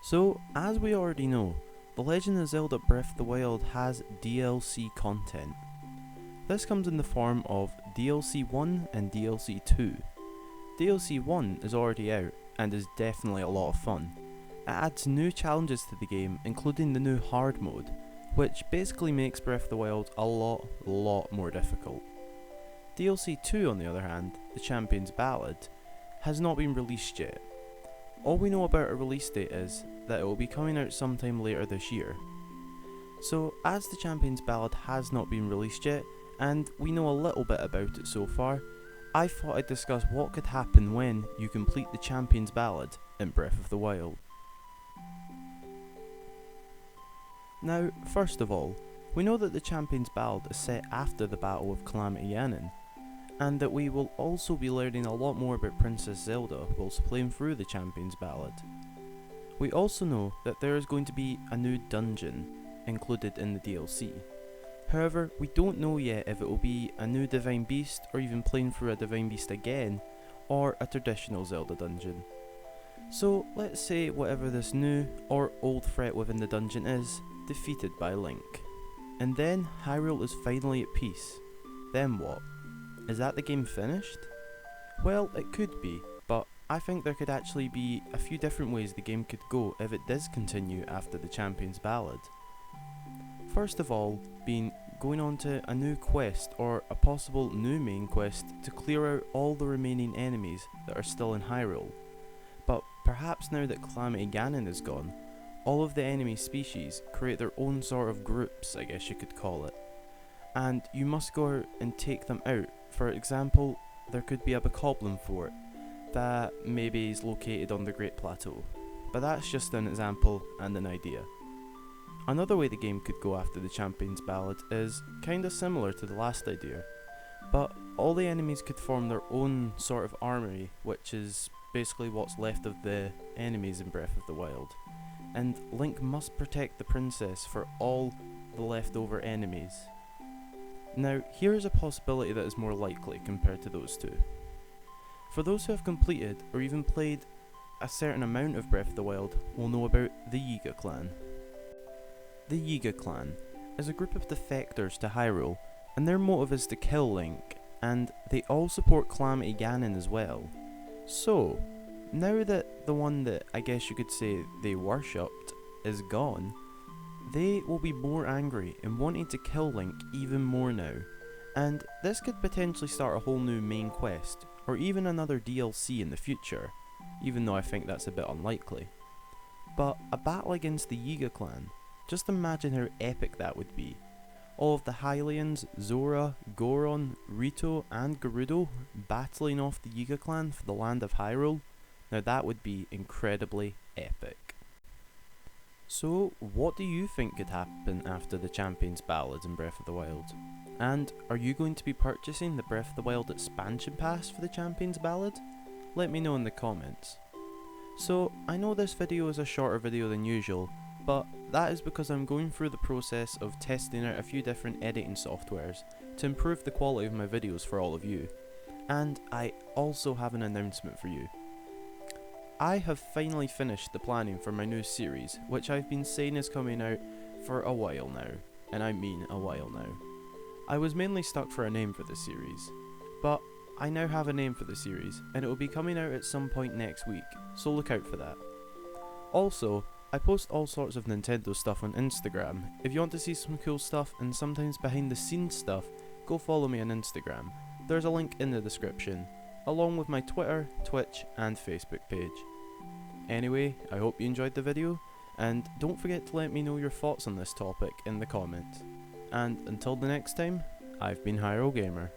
So, as we already know, The Legend of Zelda Breath of the Wild has DLC content. This comes in the form of DLC 1 and DLC 2. DLC 1 is already out and is definitely a lot of fun. It adds new challenges to the game, including the new hard mode, which basically makes Breath of the Wild a lot more difficult. DLC 2 on the other hand, the Champion's Ballad, has not been released yet. All we know about a release date is that it will be coming out sometime later this year. So as the Champion's Ballad has not been released yet, and we know a little bit about it so far, I thought I'd discuss what could happen when you complete the Champion's Ballad in Breath of the Wild. Now, first of all, we know that the Champion's Ballad is set after the Battle of Calamity Ganon, and that we will also be learning a lot more about Princess Zelda whilst playing through the Champion's Ballad. We also know that there is going to be a new dungeon included in the DLC. However, we don't know yet if it will be a new Divine Beast or even playing through a Divine Beast again, or a traditional Zelda dungeon. So let's say whatever this new or old threat within the dungeon is, defeated by Link. And then Hyrule is finally at peace. Then what? Is that the game finished? Well, it could be, but I think there could actually be a few different ways the game could go if it does continue after the Champion's Ballad. First of all, being going on to a new quest or a possible new main quest to clear out all the remaining enemies that are still in Hyrule. But perhaps now that Calamity Ganon is gone, all of the enemy species create their own sort of groups, I guess you could call it. And you must go out and take them out. For example, there could be a Bokoblin fort that maybe is located on the Great Plateau, but that's just an example and an idea. Another way the game could go after the Champion's Ballad is kinda similar to the last idea, but all the enemies could form their own sort of armory, which is basically what's left of the enemies in Breath of the Wild, and Link must protect the princess for all the leftover enemies. Now, here is a possibility that is more likely compared to those two. For those who have completed or even played a certain amount of Breath of the Wild will know about the Yiga clan. The Yiga clan is a group of defectors to Hyrule, and their motive is to kill Link, and they all support Calamity Ganon as well. So, now that the one that I guess you could say they worshipped is gone, they will be more angry and wanting to kill Link even more now, and this could potentially start a whole new main quest, or even another DLC in the future, even though I think that's a bit unlikely. But a battle against the Yiga clan, just imagine how epic that would be. All of the Hylians, Zora, Goron, Rito and Gerudo battling off the Yiga clan for the land of Hyrule. Now that would be incredibly epic. So, what do you think could happen after the Champion's Ballad in Breath of the Wild? And are you going to be purchasing the Breath of the Wild expansion pass for the Champion's Ballad? Let me know in the comments. So, I know this video is a shorter video than usual, but that is because I'm going through the process of testing out a few different editing softwares to improve the quality of my videos for all of you. And I also have an announcement for you. I have finally finished the planning for my new series, which I've been saying is coming out for a while now, and I mean a while now. I was mainly stuck for a name for the series, but I now have a name for the series, and it will be coming out at some point next week, so look out for that. Also, I post all sorts of Nintendo stuff on Instagram. If you want to see some cool stuff and sometimes behind the scenes stuff, go follow me on Instagram. There's a link in the description, along with my Twitter, Twitch and Facebook page. Anyway, I hope you enjoyed the video, and don't forget to let me know your thoughts on this topic in the comments. And until the next time, I've been Hyrule Gamer.